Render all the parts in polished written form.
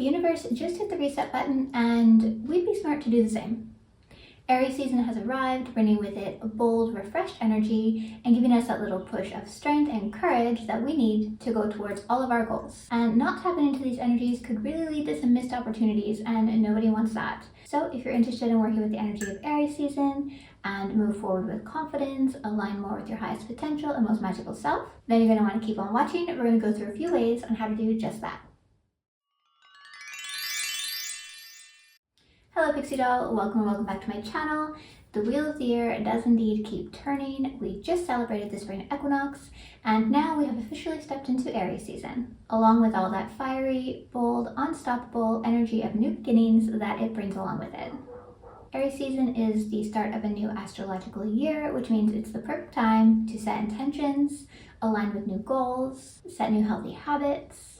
The universe just hit the reset button, and we'd be smart to do the same. Aries season has arrived, bringing with it a bold, refreshed energy and giving us that little push of strength and courage that we need to go towards all of our goals. And not tapping into these energies could really lead to some missed opportunities, and nobody wants that. So if you're interested in working with the energy of Aries season and move forward with confidence, align more with your highest potential and most magical self, then you're going to want to keep on watching. We're going to go through a few ways on how to do just that. Hello Pixie Doll, welcome back to my channel. The wheel of the year does indeed keep turning. We just celebrated the spring equinox, and now we have officially stepped into Aries season, along with all that fiery, bold, unstoppable energy of new beginnings that it brings along with it. Aries season is the start of a new astrological year, which means it's the perfect time to set intentions, align with new goals, set new healthy habits,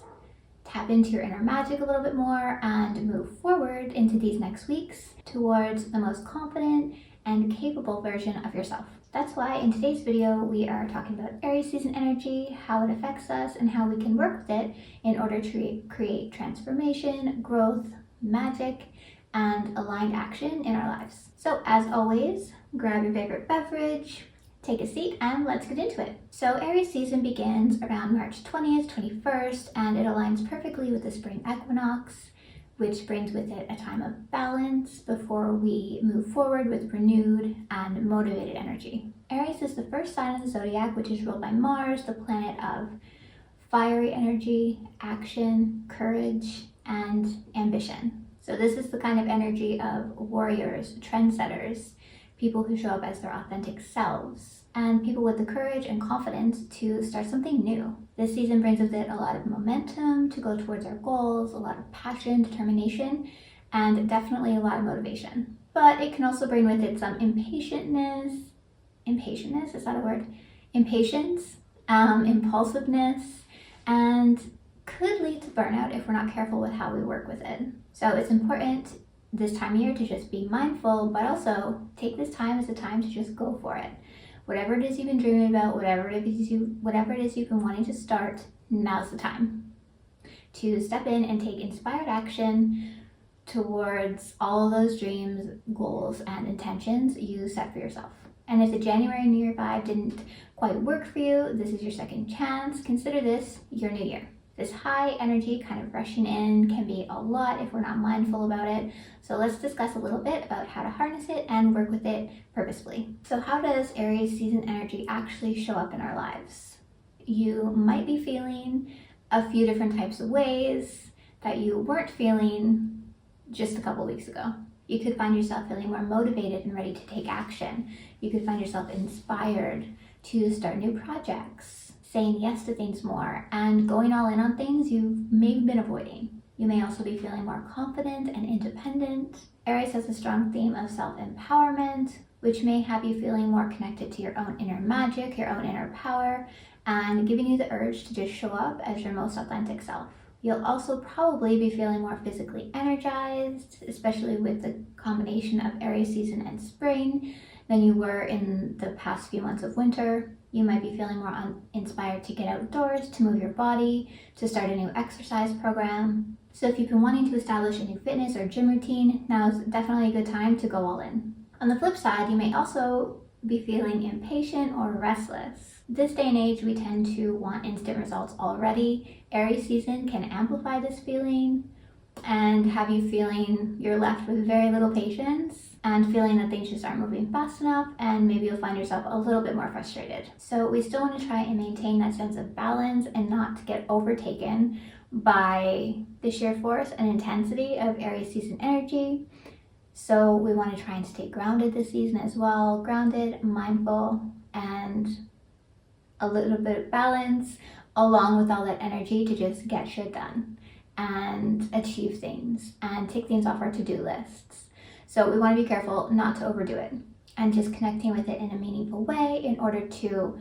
tap into your inner magic a little bit more, and move forward into these next weeks towards the most confident and capable version of yourself. That's why in today's video we are talking about Aries season energy, how it affects us, and how we can work with it in order to create transformation, growth, magic, and aligned action in our lives. So as always, grab your favorite beverage, take a seat, and let's get into it. So Aries season begins around March 20th, 21st, and it aligns perfectly with the spring equinox, which brings with it a time of balance before we move forward with renewed and motivated energy. Aries is the first sign of the zodiac, which is ruled by Mars, the planet of fiery energy, action, courage, and ambition. So this is the kind of energy of warriors, trendsetters, people who show up as their authentic selves, and people with the courage and confidence to start something new. This season brings with it a lot of momentum to go towards our goals, a lot of passion, determination, and definitely a lot of motivation. But it can also bring with it some impatience, is that a word? Impatience, impulsiveness, and could lead to burnout if we're not careful with how we work with it. So it's important this time of year to just be mindful, but also take this time as a time to just go for it. Whatever it is you've been dreaming about, whatever it is you've been wanting to start, now's the time to step in and take inspired action towards all of those dreams, goals, and intentions you set for yourself. And if the January New Year vibe didn't quite work for you, this is your second chance. Consider this your new year. This high energy kind of rushing in can be a lot if we're not mindful about it. So let's discuss a little bit about how to harness it and work with it purposefully. So how does Aries season energy actually show up in our lives? You might be feeling a few different types of ways that you weren't feeling just a couple weeks ago. You could find yourself feeling more motivated and ready to take action. You could find yourself inspired to start new projects, saying yes to things more, and going all in on things you've maybe been avoiding. You may also be feeling more confident and independent. Aries has a strong theme of self-empowerment, which may have you feeling more connected to your own inner magic, your own inner power, and giving you the urge to just show up as your most authentic self. You'll also probably be feeling more physically energized, especially with the combination of Aries season and spring, than you were in the past few months of winter. You might be feeling more inspired to get outdoors, to move your body, to start a new exercise program. So if you've been wanting to establish a new fitness or gym routine, now is definitely a good time to go all in. On the flip side, you may also be feeling impatient or restless. This day and age, we tend to want instant results already. Aries season can amplify this feeling and have you feeling you're left with very little patience and feeling that things just aren't moving fast enough, and maybe you'll find yourself a little bit more frustrated. So we still want to try and maintain that sense of balance and not to get overtaken by the sheer force and intensity of Aries season energy. So we want to try and stay grounded this season as well. Grounded, mindful, and a little bit of balance along with all that energy to just get shit done and achieve things and take things off our to-do lists. So we want to be careful not to overdo it and just connecting with it in a meaningful way in order to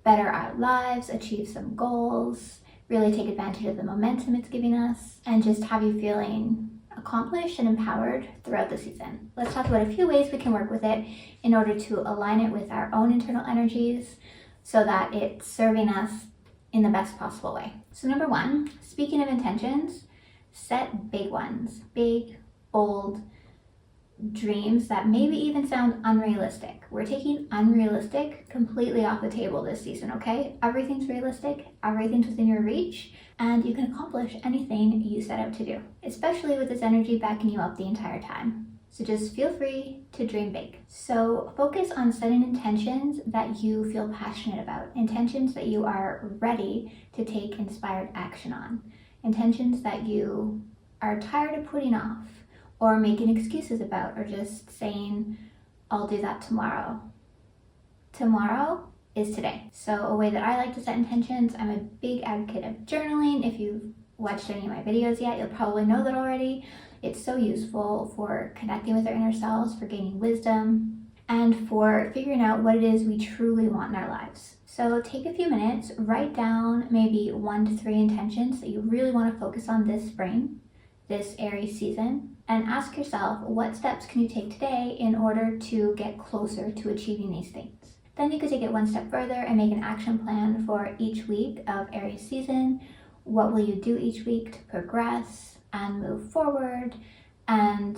better our lives, achieve some goals, really take advantage of the momentum it's giving us, and just have you feeling accomplished and empowered throughout the season. Let's talk about a few ways we can work with it in order to align it with our own internal energies so that it's serving us in the best possible way. So number one, speaking of intentions, Set big ones, big, bold dreams that maybe even sound unrealistic. We're taking unrealistic completely off the table this season, okay? Everything's realistic, everything's within your reach, and you can accomplish anything you set out to do, especially with this energy backing you up the entire time. So just feel free to dream big. So focus on setting intentions that you feel passionate about, intentions that you are ready to take inspired action on, intentions that you are tired of putting off or making excuses about, or just saying, I'll do that tomorrow. Tomorrow is today. So a way that I like to set intentions, I'm a big advocate of journaling. If you've watched any of my videos yet, you'll probably know that already. It's so useful for connecting with our inner selves, for gaining wisdom, and for figuring out what it is we truly want in our lives. So take a few minutes, write down maybe 1 to 3 intentions that you really want to focus on this spring, this Aries season, and ask yourself, what steps can you take today in order to get closer to achieving these things? Then you could take it one step further and make an action plan for each week of Aries season. What will you do each week to progress and move forward and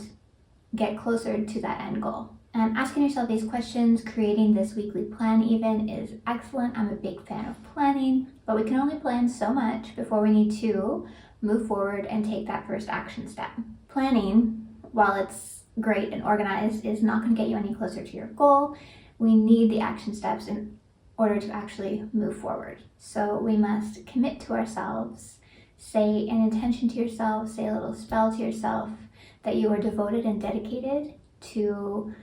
get closer to that end goal? And asking yourself these questions, creating this weekly plan even, is excellent. I'm a big fan of planning, but we can only plan so much before we need to move forward and take that first action step. Planning, while it's great and organized, is not going to get you any closer to your goal. We need the action steps in order to actually move forward. So we must commit to ourselves, say an intention to yourself, say a little spell to yourself that you are devoted and dedicated to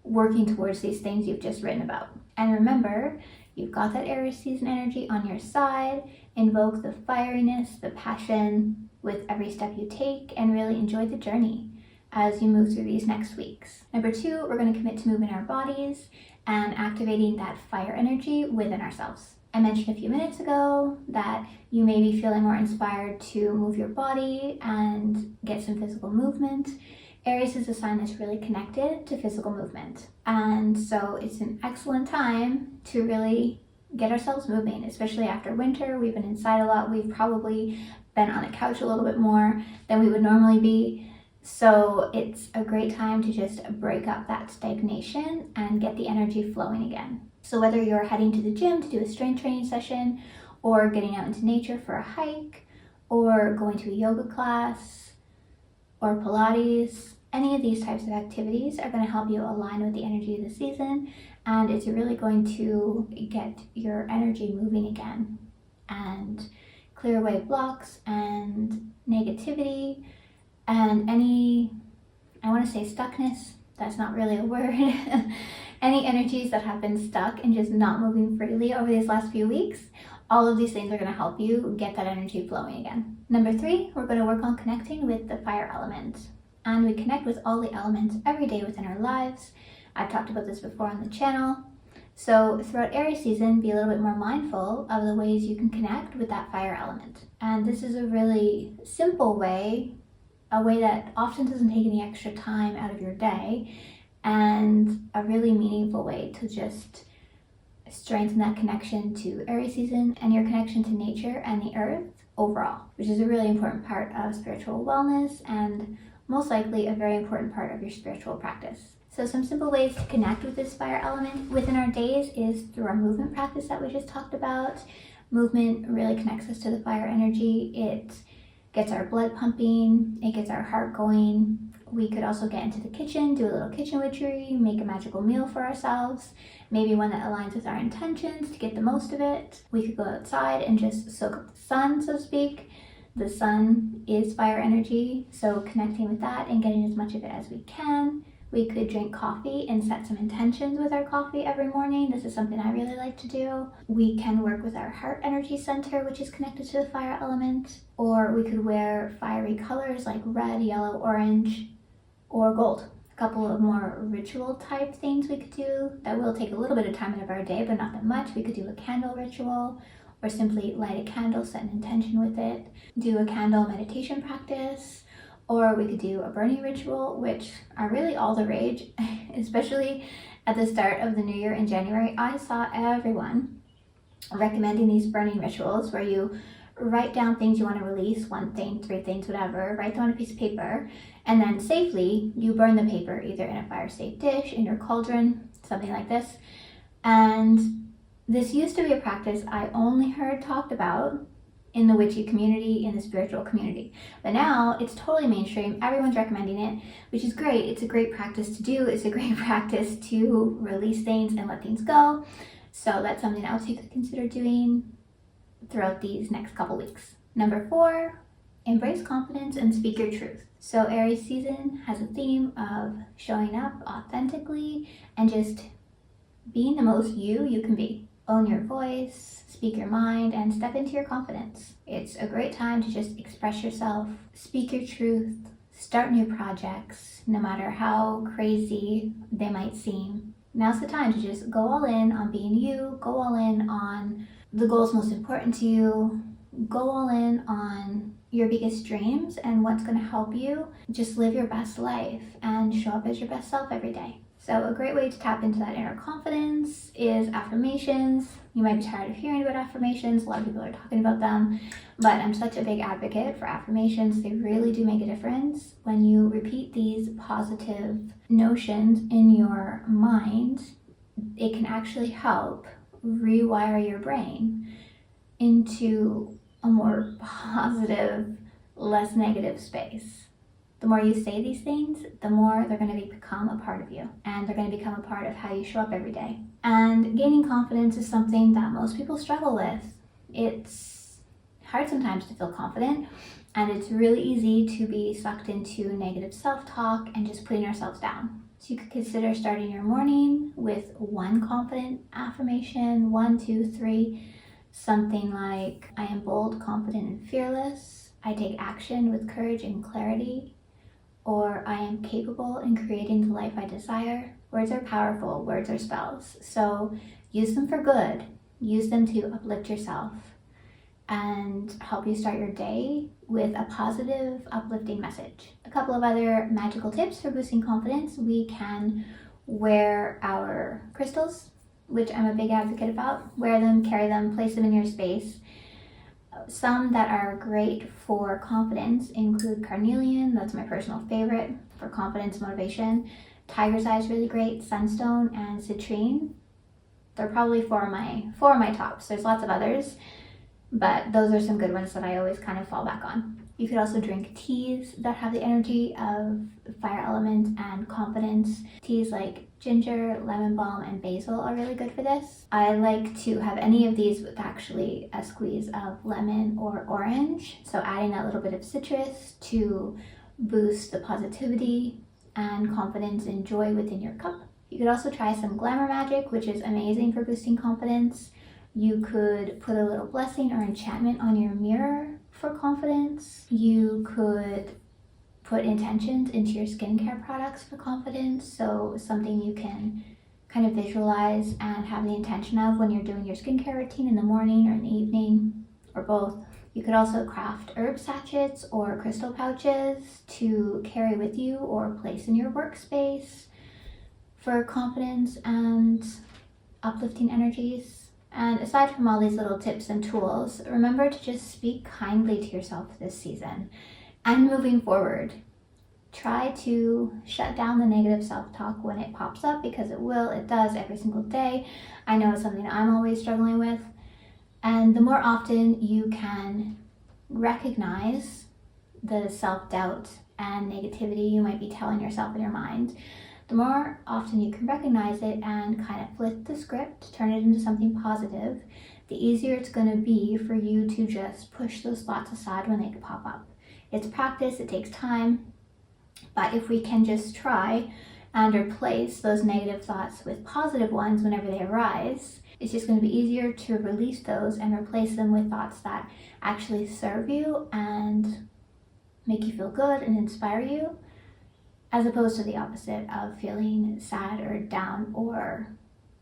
working towards these things you've just written about. And remember, you've got that Aries season energy on your side. Invoke the fieriness, the passion with every step you take, and really enjoy the journey as you move through these next weeks. Number 2, we're going to commit to moving our bodies and activating that fire energy within ourselves. I mentioned a few minutes ago that you may be feeling more inspired to move your body and get some physical movement. Aries is a sign that's really connected to physical movement. And so it's an excellent time to really get ourselves moving, especially after winter. We've been inside a lot. We've probably been on the couch a little bit more than we would normally be. So it's a great time to just break up that stagnation and get the energy flowing again. So whether you're heading to the gym to do a strength training session, or getting out into nature for a hike, or going to a yoga class, or Pilates, any of these types of activities are going to help you align with the energy of the season, and it's really going to get your energy moving again and clear away blocks and negativity and any, I want to say stuckness, that's not really a word, any energies that have been stuck and just not moving freely over these last few weeks. All of these things are going to help you get that energy flowing again. Number 3, we're going to work on connecting with the fire element. And we connect with all the elements every day within our lives. I've talked about this before on the channel. So throughout Aries season, be a little bit more mindful of the ways you can connect with that fire element. And this is a really simple way, a way that often doesn't take any extra time out of your day, and a really meaningful way to just strengthen that connection to Aries season and your connection to nature and the earth overall, which is a really important part of spiritual wellness and most likely a very important part of your spiritual practice. So some simple ways to connect with this fire element within our days is through our movement practice that we just talked about. Movement really connects us to the fire energy. It gets our blood pumping, it gets our heart going. We could also get into the kitchen, do a little kitchen witchery, make a magical meal for ourselves, maybe one that aligns with our intentions to get the most of it. We could go outside and just soak up the sun, so to speak. The sun is fire energy, so connecting with that and getting as much of it as we can. We could drink coffee and set some intentions with our coffee every morning. This is something I really like to do. We can work with our heart energy center, which is connected to the fire element. Or we could wear fiery colors like red, yellow, orange, or gold. A couple of more ritual type things we could do that will take a little bit of time out of our day, but not that much. We could do a candle ritual, or simply light a candle, set an intention with it. Do a candle meditation practice. Or we could do a burning ritual, which are really all the rage, especially at the start of the new year in January. I saw everyone recommending these burning rituals where you write down things you want to release, 1 thing, 3 things, whatever, write them on a piece of paper, and then safely you burn the paper either in a fire safe dish, in your cauldron, something like this. And this used to be a practice I only heard talked about in the witchy community, in the spiritual community. But now it's totally mainstream. Everyone's recommending it, which is great. It's a great practice to do. It's a great practice to release things and let things go. So that's something else you could consider doing throughout these next couple weeks. Number 4, embrace confidence and speak your truth. So Aries season has a theme of showing up authentically and just being the most you can be. Own your voice, speak your mind, and step into your confidence. It's a great time to just express yourself, speak your truth, start new projects, no matter how crazy they might seem. Now's the time to just go all in on being you, go all in on the goals most important to you, go all in on your biggest dreams and what's going to help you just live your best life and show up as your best self every day. So a great way to tap into that inner confidence is affirmations. You might be tired of hearing about affirmations. A lot of people are talking about them, but I'm such a big advocate for affirmations. They really do make a difference. When you repeat these positive notions in your mind, it can actually help rewire your brain into a more positive, less negative space. The more you say these things, the more they're going to become a part of you, and they're going to become a part of how you show up every day. And gaining confidence is something that most people struggle with. It's hard sometimes to feel confident, and it's really easy to be sucked into negative self-talk and just putting ourselves down. So you could consider starting your morning with 1 confident affirmation, 1, 2, 3, something like, I am bold, confident, and fearless. I take action with courage and clarity. Or I am capable in creating the life I desire. Words are powerful, words are spells. So use them for good. Use them to uplift yourself and help you start your day with a positive, uplifting message. A couple of other magical tips for boosting confidence. We can wear our crystals, which I'm a big advocate about. Wear them, carry them, place them in your space. Some that are great for confidence include carnelian, that's my personal favorite for confidence, motivation. Tiger's eye is really great, sunstone, and citrine. They're probably four of my tops. There's lots of others, but those are some good ones that I always kind of fall back on. You could also drink teas that have the energy of fire element and confidence. Teas like ginger, lemon balm, and basil are really good for this. I like to have any of these with actually a squeeze of lemon or orange. So adding that little bit of citrus to boost the positivity and confidence and joy within your cup. You could also try some glamour magic, which is amazing for boosting confidence. You could put a little blessing or enchantment on your mirror for confidence. You could put intentions into your skincare products for confidence. So something you can kind of visualize and have the intention of when you're doing your skincare routine in the morning or in the evening, or both. You could also craft herb sachets or crystal pouches to carry with you or place in your workspace for confidence and uplifting energies. And aside from all these little tips and tools, remember to just speak kindly to yourself this season. And moving forward, try to shut down the negative self-talk when it pops up, because it does every single day. I know it's something I'm always struggling with. And the more often you can recognize the self-doubt and negativity you might be telling yourself in your mind, the more often you can recognize it and kind of flip the script, turn it into something positive, the easier it's going to be for you to just push those thoughts aside when they pop up. It's practice, it takes time, but if we can just try and replace those negative thoughts with positive ones whenever they arise, it's just going to be easier to release those and replace them with thoughts that actually serve you and make you feel good and inspire you, as opposed to the opposite of feeling sad or down or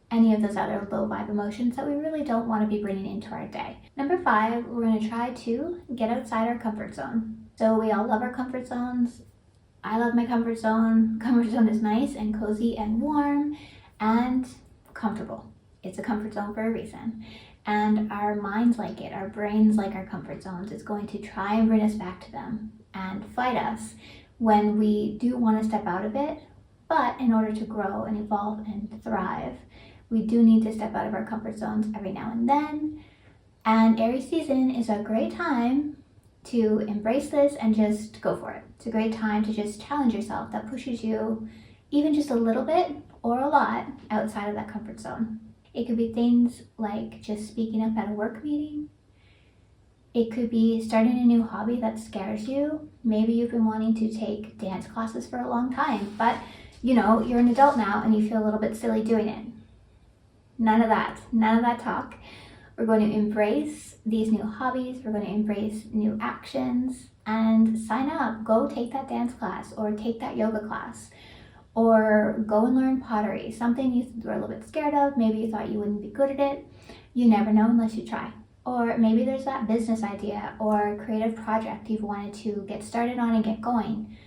any of those other low vibe emotions that we really don't want to be bringing into our day. Number 5, we're going to try to get outside our comfort zone. So we all love our comfort zones. I love my comfort zone. Comfort zone is nice and cozy and warm and comfortable. It's a comfort zone for a reason. And our minds like it, our brains like our comfort zones. It's going to try and bring us back to them and fight us when we do want to step out of it. But in order to grow and evolve and thrive, we do need to step out of our comfort zones every now and then. And Aries season is a great time to embrace this and just go for it. It's a great time to just challenge yourself. That pushes you even just a little bit or a lot outside of that comfort zone. It could be things like just speaking up at a work meeting. It could be starting a new hobby that scares you. Maybe you've been wanting to take dance classes for a long time, but you know, you're an adult now and you feel a little bit silly doing it. None of that talk. We're going to embrace these new hobbies. We're going to embrace new actions and sign up. Go take that dance class or take that yoga class or go and learn pottery. Something you were a little bit scared of. Maybe you thought you wouldn't be good at it. You never know unless you try. Or maybe there's that business idea or creative project you've wanted to get started on and get going.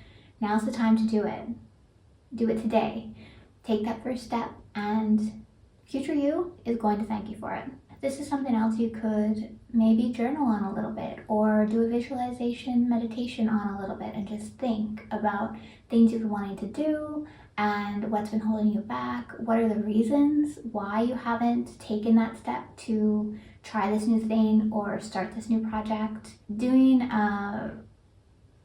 Now's the time to do it. Do it today. Take that first step and future you is going to thank you for it. This is something else you could maybe journal on a little bit or do a visualization meditation on a little bit and just think about things you've been wanting to do and what's been holding you back. What are the reasons why you haven't taken that step to try this new thing or start this new project? Doing a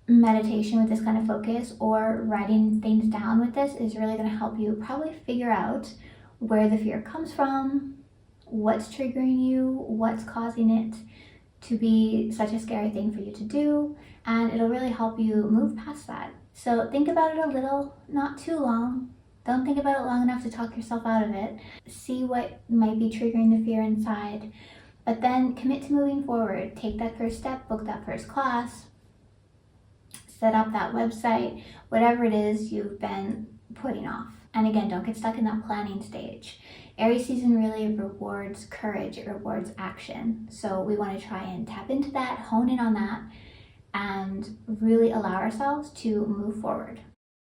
meditation with this kind of focus or writing things down with this is really going to help you probably figure out where the fear comes from, what's triggering you, what's causing it to be such a scary thing for you to do, and it'll really help you move past that. So think about it a little, not too long. Don't think about it long enough to talk yourself out of it. See what might be triggering the fear inside, but then commit to moving forward. Take that first step, book that first class, set up that website, whatever it is you've been putting off. And again, don't get stuck in that planning stage. Aries season really rewards courage, it rewards action. So we want to try and tap into that, hone in on that, and really allow ourselves to move forward.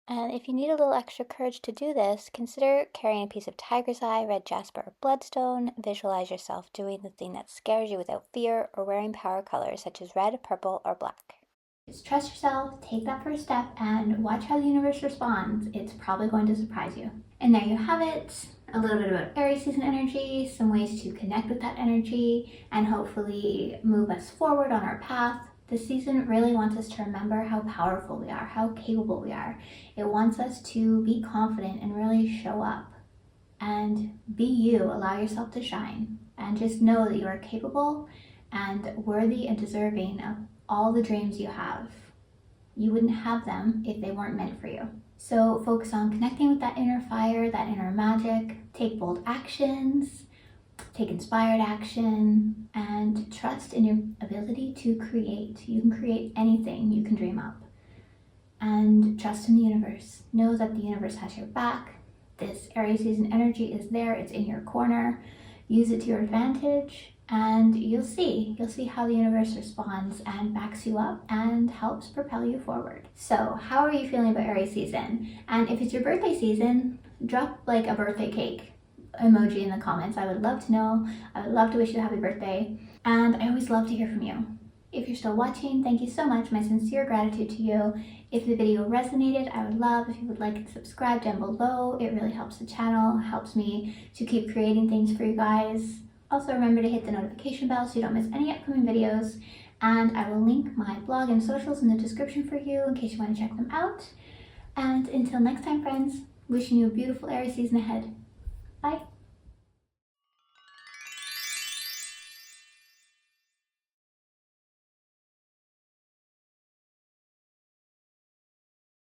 And if you need a little extra courage to do this, consider carrying a piece of tiger's eye, red jasper, or bloodstone. Visualize yourself doing the thing that scares you without fear, or wearing power colors such as red, purple, or black. Just trust yourself, take that first step, and watch how the universe responds. It's probably going to surprise you. And there you have it. A little bit about Aries season energy, some ways to connect with that energy, and hopefully move us forward on our path. This season really wants us to remember how powerful we are, how capable we are. It wants us to be confident and really show up and be you, allow yourself to shine, and just know that you are capable and worthy and deserving of all the dreams you have. You wouldn't have them if they weren't meant for you. So focus on connecting with that inner fire, that inner magic. Take bold actions, take inspired action, and trust in your ability to create. You can create anything you can dream up. And trust in the universe. Know that the universe has your back. This Aries season energy is there, it's in your corner. Use it to your advantage. And you'll see how the universe responds and backs you up and helps propel you forward. So how are you feeling about Aries season? And if it's your birthday season, drop like a birthday cake emoji in the comments. I would love to know. I would love to wish you a happy birthday. And I always love to hear from you. If you're still watching, thank you so much. My sincere gratitude to you. If the video resonated, I would love if you would like and subscribe down below. It really helps the channel, helps me to keep creating things for you guys. Also remember to hit the notification bell so you don't miss any upcoming videos, and I will link my blog and socials in the description for you in case you want to check them out. And until next time, friends, wishing you a beautiful Aries season ahead. Bye!